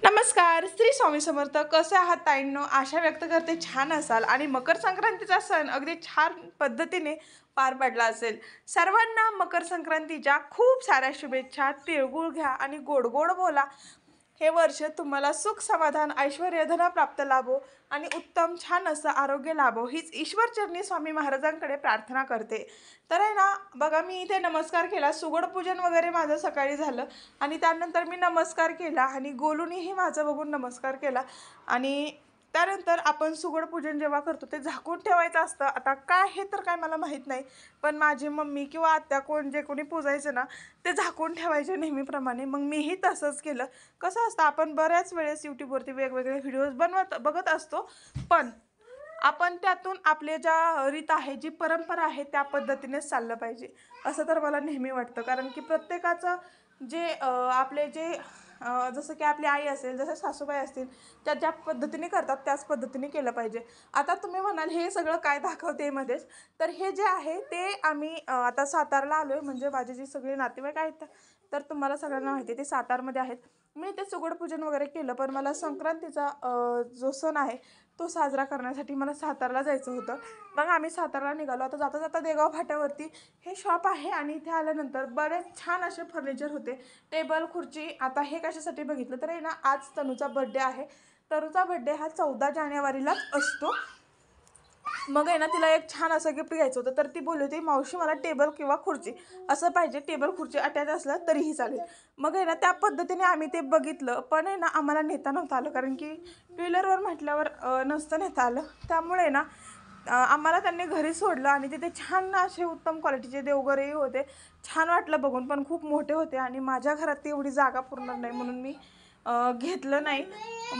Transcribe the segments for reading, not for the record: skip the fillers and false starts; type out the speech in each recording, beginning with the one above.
नमस्कार, श्री स्वामी समर्थ. कसे आहात ताईंनो? आशा व्यक्त करते छान असाल आणि मकर संक्रांतीचा सण अगदी छान पद्धतीने पार पडला असेल. सर्वांना मकर संक्रांतीच्या खूप साऱ्या शुभेच्छा. तिळगुळ घ्या आणि गोड गोड बोला. हे वर्ष तुम्हाला सुख समाधान ऐश्वर्य धन प्राप्त लाभो आणि उत्तम छान असं आरोग्य लाभो हीच ईश्वरचरणी स्वामी महाराजांकडे प्रार्थना करते. तर आहे ना बघा, मी इथे नमस्कार केला, सुगड पूजन वगैरे माझं सकाळी झालं आणि त्यानंतर मी नमस्कार केला आणि गोलूनीही माझं बघून नमस्कार केला. आणि त्यानंतर आपण सुगड पूजन जेव्हा करतो ते झाकून ठेवायचं असतं. आता काय हे तर काय मला माहीत नाही, पण माझी मम्मी किंवा आत्या जे कोणी पूजायचं ना ते झाकून ठेवायचे नेहमीप्रमाणे. मग मीही तसंच केलं. कसं असतं, आपण बऱ्याच वेळेस यूट्यूबवरती वेगवेगळे व्हिडिओज बघत असतो, पण आपण त्यातून आपले ज्या रीत आहे, जी परंपरा आहे त्या पद्धतीनेच चाललं पाहिजे असं तर मला नेहमी वाटतं. कारण की प्रत्येकाचं जे आपले जे जसं की आपली आई असेल, जसं सासूबाई असतील, त्या ज्या पद्धतीने करतात त्याच पद्धतीने केलं पाहिजे. आता तुम्ही म्हणाल हे सगळं काय दाखवते मध्येच, तर हे जे आहे ते आम्ही आता सातारला आलो आहे. म्हणजे माझे जे सगळे नातेवाईक आहेत तर तुम्हाला सगळ्यांना माहिती आहे ते सातारमध्ये आहेत. मी ते सुगड पूजन वगैरे केलं, पण मला संक्रांतीचा जो सण आहे तो साजरा करण्यासाठी मला सातारला जायचं होतं. मग आम्ही सातारला निघालो. आता जाता जाता देगाव फाट्यावरती हे शॉप आहे आणि इथे आल्यानंतर बरेच छान असे फर्निचर होते, टेबल खुर्ची. आता हे कशासाठी बघितलं तर आहे ना, आज तनूचा बड्डे आहे. तनूचा बड्डे हा 14 जानेवारीलाच असतो. मग आहे ना तिला एक छान असं गिफ्ट घ्यायचं होतं, तर ती बोलली होती मावशी मला टेबल किंवा खुर्ची असं पाहिजे, टेबल खुर्ची अटॅच असलं तरीही चालेल. मग आहे ना त्या पद्धतीने आम्ही ते बघितलं, पण आहे ना आम्हाला नेता नव्हतं आलं, कारण की टू व्हीलरवर म्हटल्यावर नसतं नेता आलं. त्यामुळे ना आम्हाला त्यांनी घरी सोडलं आणि तिथे छान असे उत्तम क्वालिटीचे देवघरही होते. छान वाटलं बघून, पण खूप मोठे होते आणि माझ्या घरात ती एवढी जागा पुरणार नाही म्हणून मी घेतलं नाही.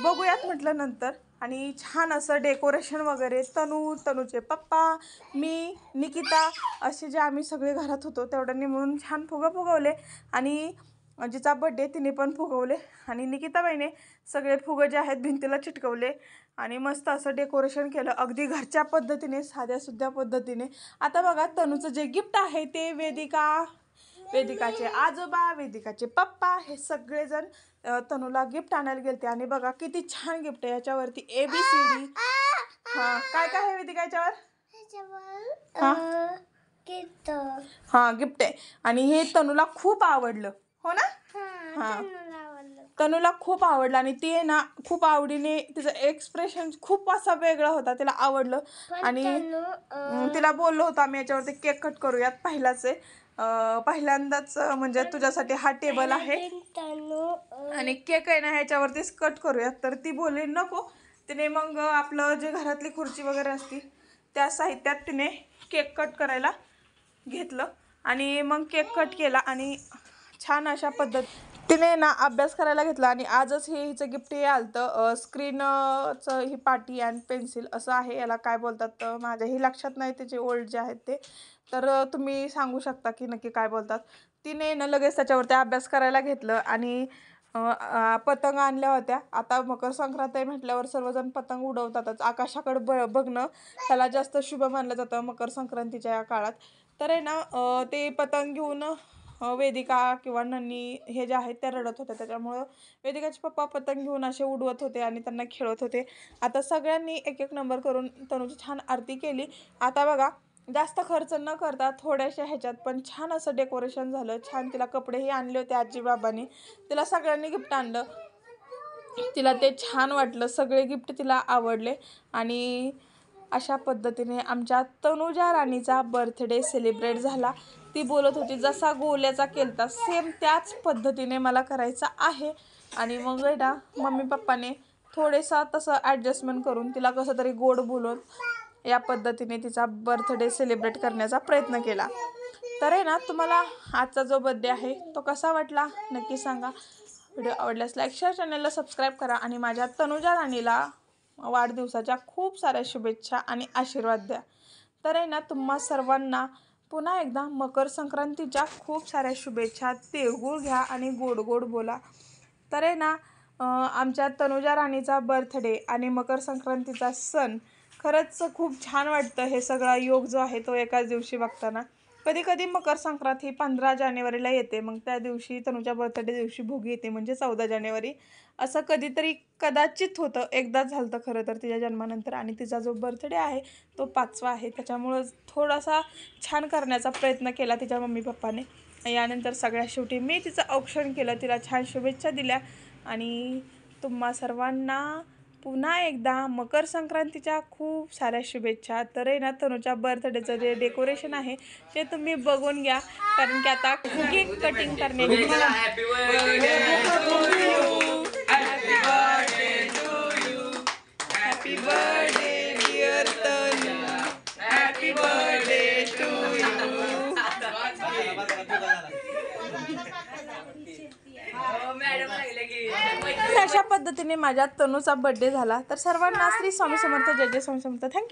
बघूयात म्हटलं नंतर. आणि छान असं डेकोरेशन वगैरे, तनूचे पप्पा, मी, निकिता असे जे आम्ही सगळे घरात होतो तेवढ्यांनी म्हणून छान फुगवले. आणि जिचा बड्डे तिने पण फुगवले आणि निकिताबाईने सगळे फुगं जे आहेत भिंतीला चिटकवले आणि मस्त असं डेकोरेशन केलं अगदी घरच्या पद्धतीने, साध्यासुध्या पद्धतीने. आता बघा, तनूचं जे गिफ्ट आहे ते वेदिकाचे आजोबा, वेदिकाचे पप्पा हे सगळेजण तनूला गिफ्ट आणायला गेलते. आणि बघा किती छान गिफ्ट आहे. याच्यावरती ABCD. हां, काय काय आहे वेदिका याच्यावर? हां, गिफ्ट आहे आणि हे तनूला खूप आवडलं, हो ना? हां, तनूला खूप आवडलं आणि ती आहे ना खूप आवडीने, तिचं एक्सप्रेशन खूप असा वेगळा होता, तिला आवडलं. आणि तिला बोललो होतो आम्ही याच्यावरती केक कट करूयात. पहिल्यांदाच म्हणजे तुझ्यासाठी हा टेबल आहे आणि केक आहे ना ह्याच्यावरतीच कट करूयात. तर ती बोलली नको. तिने मग आपलं जे घरातली खुर्ची वगैरे असती त्या साहित्यात तिने केक कट करायला घेतलं आणि मग केक कट केला आणि छान अशा तिने ना अभ्यास करायला घेतला. आणि आजच हे हिचं गिफ्ट हे आलं स्क्रीनचं, ही पाटी अँड पेन्सिल असं आहे. याला काय बोलतात माझ्याही लक्षात नाही त्याचे ओल्ड जे आहेत ते, तर तुम्ही सांगू शकता की नक्की काय बोलतात. तिने ना लगेच त्याच्यावरती अभ्यास करायला घेतलं आणि पतंग आणल्या होत्या. आता मकर संक्रांत आहे म्हटल्यावर सर्वजण पतंग उडवतातच. आकाशाकडे बघणं ह्याला जास्त शुभ मानलं जातं मकर संक्रांतीच्या या काळात. तर आहे ना ते पतंग घेऊन वेदिका किंवा नन्नी हे जे आहेत त्या रडत होत्या. त्याच्यामुळं वेदिकाचे पप्पा पतंग घेऊन असे उडवत होते आणि त्यांना खेळत होते. आता सगळ्यांनी एक एक नंबर करून तनूची छान आरती केली. आता बघा, जास्त खर्च न करता थोड्याशा ह्याच्यात पण छान असं डेकोरेशन झालं. छान तिला कपडेही आणले होते आजी बाबांनी. तिला सगळ्यांनी गिफ्ट आणलं. तिला ते छान वाटलं, सगळे गिफ्ट तिला आवडले. आणि अशा पद्धतीने आमच्या तनुजा राणीचा बर्थडे सेलिब्रेट झाला. ती बोलत होती जसा गोल्याचा केलता सेम त्याच पद्धतीने मला करायचा आहे. आणि मग आहे ना मम्मी पप्पाने थोडेसा तसं ॲडजस्टमेंट करून तिला कसं तरी गोड बोलून या पद्धतीने तिचा बर्थडे सेलिब्रेट करण्याचा प्रयत्न केला. तर आहे ना तुम्हाला आजचा जो बर्थडे आहे तो कसा वाटला नक्की सांगा. व्हिडिओ आवडल्यास लाईक शेअर, चॅनलला सबस्क्राईब करा आणि माझ्या तनुजा राणीला वाढदिवसाच्या खूप साऱ्या शुभेच्छा आणि आशीर्वाद द्या. तर आहे ना तुम्हा सर्वांना पुन्हा एकदा मकर संक्रांतीच्या खूप साऱ्या शुभेच्छा. तिळगुळ घ्या आणि गोड गोड बोला. तर आहे ना आमच्या तनुजा राणीचा बर्थडे आणि मकर संक्रांतीचा सण खरंच खूप छान वाटतं. हे सगळा योग जो आहे तो एकाच दिवशी बघताना. कधी कधी मकर संक्रांत ही 15 जानेवारीला येते, मग त्या दिवशी तनुच्या बर्थडे दिवशी भोगी येते म्हणजे 14 जानेवारी. असं कधीतरी कदाचित होतं, एकदाच झालं होतं खरं तर तिच्या जन्मानंतर. आणि तिचा जो बर्थडे आहे तो 5वा आहे, त्याच्यामुळं थोडासा छान करण्याचा प्रयत्न केला तिच्या मम्मी पप्पाने. यानंतर सगळ्यात शेवटी मी तिचं औक्षण केलं, तिला छान शुभेच्छा दिल्या. आणि तुम्हा सर्वांना पुन्हा एकदा मकर संक्रांतीच्या खूप साऱ्या शुभेच्छा. तर आहे ना, तनुच्या बर्थडेचं जे डेकोरेशन आहे ते तुम्ही बघून घ्या, कारण की आता केक कटिंग करण्याची happy birthday dear Tanu, happy birthday to you. तर अशा पद्धतीने माझ्या तनुचा बर्थडे झाला. तर सर्वांना श्री स्वामी समर्थ, जय जय स्वामी समर्थ. थँक्यू.